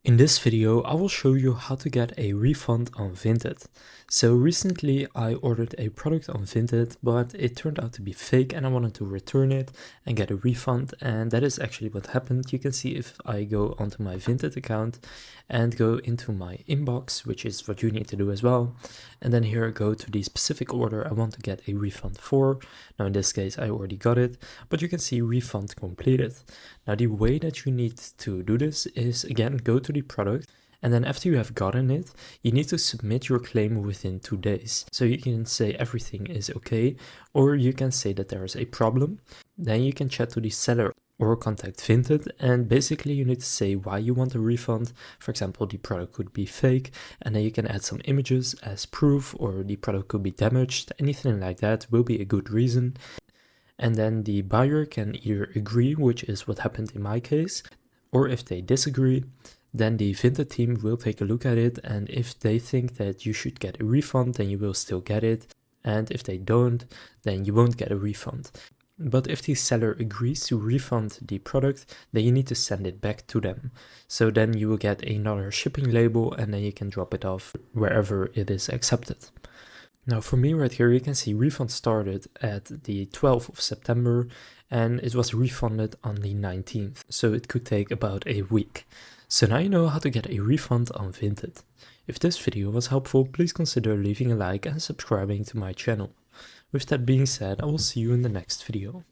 In this video, I will show you how to get a refund on Vinted. So recently I ordered a product on Vinted, but it turned out to be fake and I wanted to return it and get a refund. And that is actually what happened. You can see if I go onto my Vinted account and go into my inbox, which is what you need to do as well. And then here I go to the specific order I want to get a refund for. Now in this case, I already got it, but you can see refund completed. Now the way that you need to do this is, again, go to the product, and then after you have gotten it, you need to submit your claim within 2 days. So you can say everything is okay, or you can say that there is a problem. Then you can chat to the seller or contact Vinted, and basically you need to say why you want a refund. For example, the product could be fake, and then you can add some images as proof, or the product could be damaged. Anything like that will be a good reason. And then the buyer can either agree, which is what happened in my case, or if they disagree, then the Vinted team will take a look at it, and if they think that you should get a refund, then you will still get it, and if they don't, then you won't get a refund. But if the seller agrees to refund the product, then you need to send it back to them. So then you will get another shipping label, and then you can drop it off wherever it is accepted. Now for me right here, you can see refund started at the 12th of September and it was refunded on the 19th. So it could take about a week. So now you know how to get a refund on Vinted. If this video was helpful, please consider leaving a like and subscribing to my channel. With that being said, I will see you in the next video.